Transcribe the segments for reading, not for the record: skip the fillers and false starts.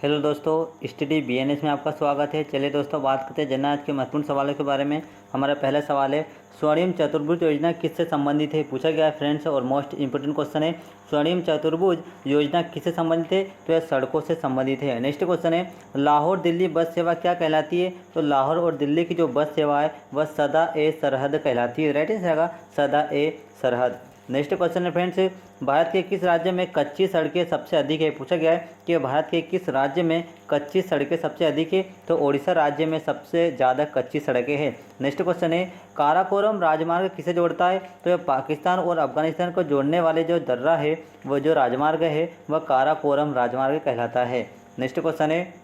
Hello दोस्तों, study BNS में आपका स्वागत है। चलिए दोस्तों, बात करते हैं जननायक के महत्वपूर्ण सवालों के बारे में। हमारा पहला सवाल है, स्वर्णिम चतुर्भुज योजना किससे संबंधित है? पूछा गया है फ्रेंड्स, और मोस्ट इंपोर्टेंट क्वेश्चन है। स्वर्णिम चतुर्भुज योजना किससे संबंधित है? तो यह सड़कों से संबंधित है। नेक्स्ट क्वेश्चन है, लाहौर दिल्ली बस सेवा क्या कहलाती है? तो लाहौर और दिल्ली की जो बस सेवा है वह सदा ए सरहद कहलाती है। राइट आंसर सदा ए सरहद। नेक्स्ट क्वेश्चन है फ्रेंड्स, भारत के किस राज्य में कच्ची सड़कें सबसे अधिक है? पूछा गया है कि भारत के किस राज्य में कच्ची सड़कें सबसे अधिक है? तो ओडिशा राज्य में सबसे ज़्यादा कच्ची सड़कें हैं। नेक्स्ट क्वेश्चन है, काराकोरम राजमार्ग किसे जोड़ता है? तो यह पाकिस्तान और अफगानिस्तान को जोड़ने वाले जो दर्रा है, वह जो राजमार्ग है वह काराकोरम राजमार्ग कहलाता है। नेक्स्ट क्वेश्चन है,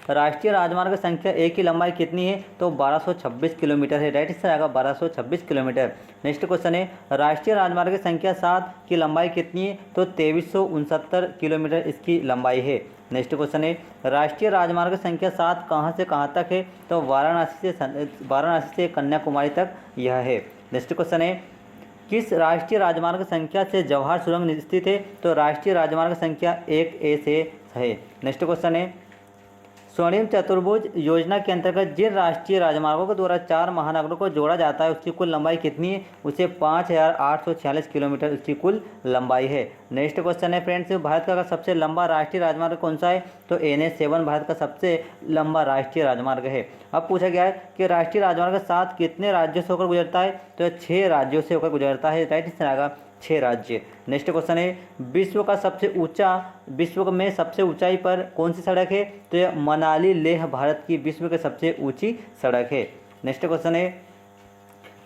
राष्ट्रीय राजमार्ग संख्या 1 की लंबाई कितनी है? तो 1226 किलोमीटर है। राइट आंसर आएगा 1226 किलोमीटर। नेक्स्ट क्वेश्चन है, राष्ट्रीय राजमार्ग संख्या 7 की लंबाई कितनी है? तो 2369 किलोमीटर इसकी लंबाई है। नेक्स्ट क्वेश्चन है, राष्ट्रीय राजमार्ग संख्या 7 कहाँ से कहाँ तक है? तो वाराणसी से कन्याकुमारी तक यह है। नेक्स्ट क्वेश्चन है, किस राष्ट्रीय राजमार्ग संख्या से जवाहर सुरंग स्थित है? तो राष्ट्रीय राजमार्ग संख्या 1A से है। नेक्स्ट क्वेश्चन है, स्वर्णिम चतुर्भुज योजना के अंतर्गत जिन राष्ट्रीय राजमार्गों के द्वारा 4 महानगरों को जोड़ा जाता है उसकी कुल लंबाई कितनी है? उसे 5846 किलोमीटर उसकी कुल लंबाई है। नेक्स्ट क्वेश्चन है फ्रेंड्स, भारत का सबसे लंबा राष्ट्रीय राजमार्ग कौन सा है? तो NH7 भारत का सबसे लंबा राष्ट्रीय राजमार्ग है। अब पूछा गया है कि राष्ट्रीय राजमार्ग 7 कितने राज्यों से होकर गुजरता है? तो 6 राज्यों से होकर गुजरता है। राइट आंसर आएगा 6 राज्य। नेक्स्ट क्वेश्चन है, विश्व में सबसे ऊंचाई पर कौन सी सड़क है? तो यह मनाली लेह भारत की विश्व की सबसे ऊंची सड़क है। नेक्स्ट क्वेश्चन है,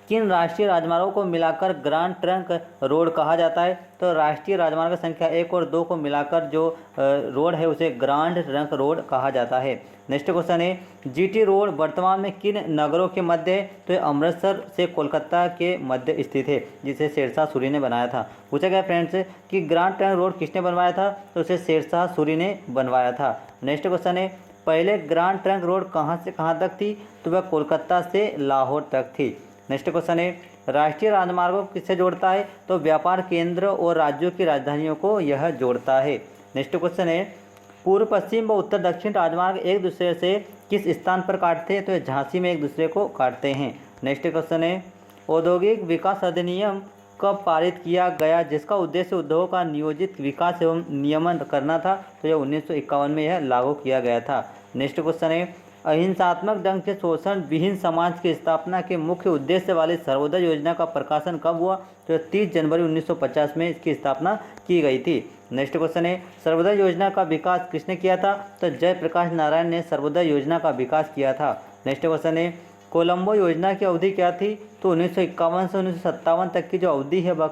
किन राष्ट्रीय राजमार्गों को मिलाकर ग्रांड ट्रंक रोड कहा जाता है? तो राष्ट्रीय राजमार्ग संख्या 1 और 2 को मिलाकर जो रोड है उसे ग्रांड ट्रंक रोड कहा जाता है। नेक्स्ट क्वेश्चन है, GT रोड वर्तमान में किन नगरों के मध्य है? तो ये अमृतसर से कोलकाता के मध्य स्थित है, जिसे शेरशाह सूरी ने बनाया था। पूछा गया फ्रेंड्स कि ग्रांड ट्रंक रोड किसने बनवाया था? तो उसे शेरशाह सूरी ने बनवाया था। नेक्स्ट क्वेश्चन है, पहले ग्रांड ट्रंक रोड कहाँ से कहाँ तक थी? तो वह कोलकाता से लाहौर तक थी। नेक्स्ट क्वेश्चन है, राष्ट्रीय राजमार्गों को किससे जोड़ता है? तो व्यापार केंद्र और राज्यों की राजधानियों को यह जोड़ता है। नेक्स्ट क्वेश्चन है, पूर्व पश्चिम व उत्तर दक्षिण राजमार्ग एक दूसरे से किस स्थान पर काटते हैं? तो झांसी में एक दूसरे को काटते हैं। नेक्स्ट क्वेश्चन है, औद्योगिक विकास अधिनियम कब पारित किया गया जिसका उद्देश्य उद्योगों का नियोजित विकास एवं नियमन करना था? तो यह 1951 में यह लागू किया गया था। नेक्स्ट क्वेश्चन है, अहिंसात्मक ढंग से शोषण विहीन समाज की स्थापना के मुख्य उद्देश्य वाली सर्वोदय योजना का प्रकाशन कब हुआ? तो 30 जनवरी 1950 में इसकी स्थापना की गई थी। नेक्स्ट क्वेश्चन है, सर्वोदय योजना का विकास किसने किया था? तो जयप्रकाश नारायण ने सर्वोदय योजना का विकास किया था। नेक्स्ट क्वेश्चन है, कोलंबो योजना की अवधि क्या थी? तो 1951 से 1957 तक की जो अवधि है वह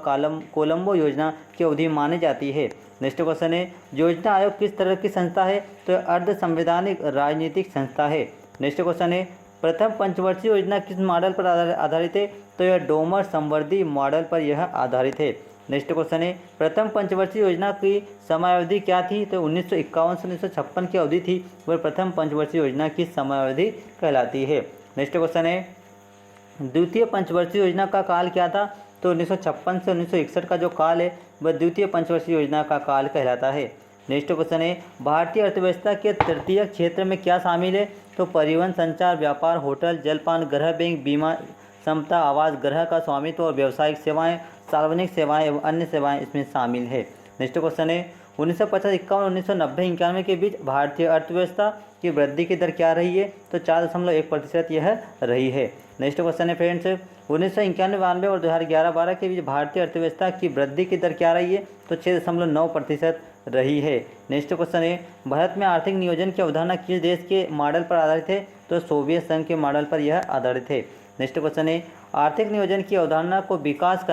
कोलंबो योजना की अवधि मानी जाती है। नेक्स्ट क्वेश्चन है, योजना आयोग किस तरह की संस्था है? तो अर्ध संवैधानिक राजनीतिक संस्था है। नेक्स्ट क्वेश्चन है, प्रथम पंचवर्षीय योजना किस मॉडल पर आधारित है? तो यह डोमर समवर्ती मॉडल पर यह आधारित है। नेक्स्ट क्वेश्चन है, प्रथम पंचवर्षीय योजना की समयावधि क्या थी? तो 1951 से 1956 की अवधि थी, वह प्रथम पंचवर्षीय योजना की समयावधि कहलाती है। नेक्स्ट क्वेश्चन है, द्वितीय पंचवर्षीय योजना का काल क्या था? तो 1956 से 1961 का जो काल है वह द्वितीय पंचवर्षीय योजना का काल कहलाता है। नेक्स्ट क्वेश्चन है, भारतीय अर्थव्यवस्था के तृतीय क्षेत्र में क्या शामिल है? तो परिवहन, संचार, व्यापार, होटल, जलपान, गृह, बैंक, बीमा, समता, आवास, गृह का स्वामित्व और व्यावसायिक सेवाएं, सार्वजनिक सेवाएं एवं अन्य सेवाएं इसमें शामिल है। नेक्स्ट क्वेश्चन है, 1950, 51, 1990, 91 के बीच भारतीय अर्थव्यवस्था की वृद्धि की दर क्या रही है? तो 4.1% यह रही है। नेक्स्ट क्वेश्चन है फ्रेंड्स, 1991, 92 और 2011-12 के बीच भारतीय अर्थव्यवस्था की वृद्धि की दर क्या रही है? तो 6.9% रही है। नेक्स्ट क्वेश्चन है, भारत में आर्थिक नियोजन की अवधारणा किस देश के मॉडल पर आधारित है? तो सोवियत संघ के मॉडल पर यह आधारित है। नेक्स्ट क्वेश्चन है, आर्थिक नियोजन की अवधारणा को विकसित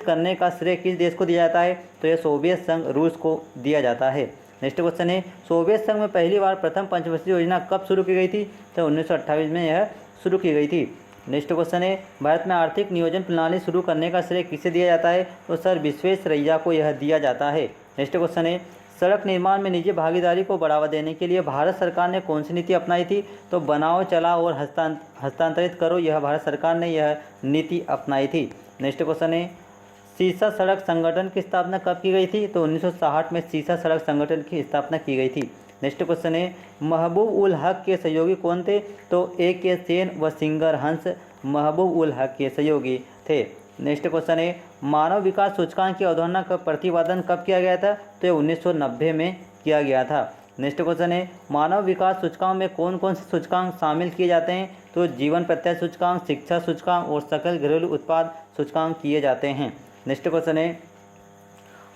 करने का श्रेय किस देश को दिया जाता है? तो यह सोवियत संघ रूस को दिया जाता है। नेक्स्ट क्वेश्चन है, सोवियत संघ में पहली बार प्रथम पंचवर्षीय योजना कब शुरू की गई थी? तो 1928 में यह शुरू की गई थी। नेक्स्ट क्वेश्चन है, भारत में आर्थिक नियोजन प्रणाली शुरू करने का श्रेय किसे दिया जाता है? तो सर विश्वेश्वरैया को यह दिया जाता है। नेक्स्ट क्वेश्चन है, सड़क निर्माण में निजी भागीदारी को बढ़ावा देने के लिए भारत सरकार ने कौन सी नीति अपनाई थी? तो बनाओ, चलाओ और हस्तांतरित करो, यह भारत सरकार ने यह नीति अपनाई थी। नेक्स्ट क्वेश्चन है, सीसा सड़क संगठन की स्थापना कब की गई थी? तो 1960 में सीसा सड़क संगठन की स्थापना की गई थी। नेक्स्ट क्वेश्चन है, महबूब उल हक के सहयोगी कौन थे? तो A.K. सेन व सिंगर हंस महबूब उल हक के सहयोगी थे। नेक्स्ट क्वेश्चन है, मानव विकास सूचकांक की अवधारणा का प्रतिपादन कब किया गया था? तो ये 1990 में किया गया था। नेक्स्ट क्वेश्चन है, मानव विकास सूचकांक में कौन कौन से सूचकांक शामिल किए जाते हैं? तो जीवन प्रत्याशा सूचकांक, शिक्षा सूचकांक और सकल घरेलू उत्पाद सूचकांक किए जाते हैं। नेक्स्ट क्वेश्चन है,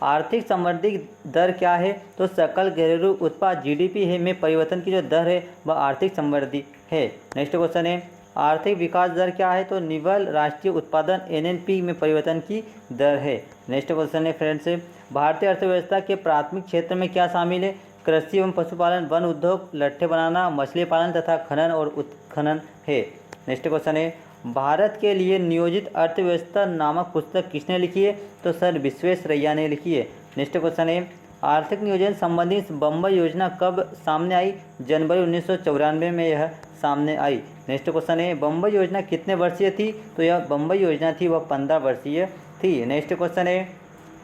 आर्थिक समृद्धि दर क्या है? तो सकल घरेलू उत्पाद GDP है में परिवर्तन की जो दर है वह आर्थिक समृद्धि है। नेक्स्ट क्वेश्चन है, आर्थिक विकास दर क्या है? तो निवल राष्ट्रीय उत्पादन NNP में परिवर्तन की दर है। नेक्स्ट क्वेश्चन है फ्रेंड्स, भारतीय अर्थव्यवस्था के प्राथमिक क्षेत्र में क्या शामिल है? कृषि एवं पशुपालन, वन उद्योग, लट्ठे बनाना, मछली पालन तथा खनन और उत्खनन है। नेक्स्ट क्वेश्चन है, भारत के लिए नियोजित अर्थव्यवस्था नामक पुस्तक किसने लिखी है? तो सर विश्वेश्वरैया ने लिखी है। नेक्स्ट क्वेश्चन है, आर्थिक नियोजन संबंधी बम्बई योजना कब सामने आई? जनवरी 1994 में यह सामने आई। नेक्स्ट क्वेश्चन है, बम्बई योजना कितने वर्षीय थी? तो यह बम्बई योजना थी वह 15 वर्षीय थी। नेक्स्ट क्वेश्चन है,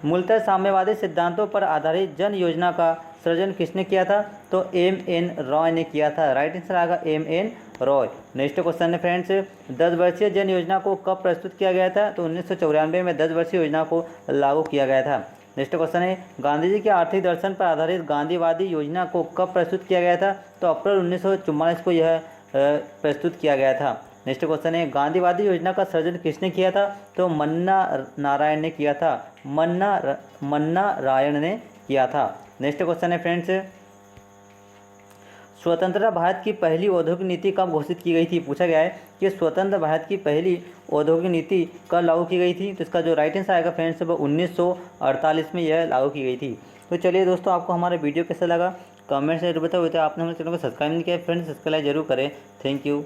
मूलतः साम्यवादी सिद्धांतों पर आधारित जन योजना का सृजन किसने किया था? तो M.N. रॉय ने किया था। राइट आंसर आएगा M.N. रॉय। नेक्स्ट क्वेश्चन है फ्रेंड्स, 10 वर्षीय जन योजना को कब प्रस्तुत किया गया था? तो 1994 में 10 वर्षीय योजना को लागू किया गया था। नेक्स्ट क्वेश्चन है, गांधी जी के आर्थिक दर्शन पर आधारित गांधीवादी योजना को कब प्रस्तुत किया गया था? तो अप्रैल 1944 को यह प्रस्तुत किया गया था। नेक्स्ट क्वेश्चन है, गांधीवादी योजना का सृजन किसने किया था? तो मन्ना नारायण ने किया था। मन्ना रायण ने किया था। नेक्स्ट क्वेश्चन है फ्रेंड्स, स्वतंत्रता भारत की पहली औद्योगिक नीति कब घोषित की गई थी? पूछा गया है कि स्वतंत्र भारत की पहली औद्योगिक नीति कब लागू की गई थी? तो इसका जो राइट आंसर आएगा फ्रेंड्स वो 1948 में यह लागू की गई थी। तो चलिए दोस्तों, आपको हमारा वीडियो कैसा लगा कमेंट से जरूर बताओ। आपने हमारे चैनल को सब्सक्राइब नहीं किया फ्रेंड्स, सब्सक्राइब जरूर करें। Thank you.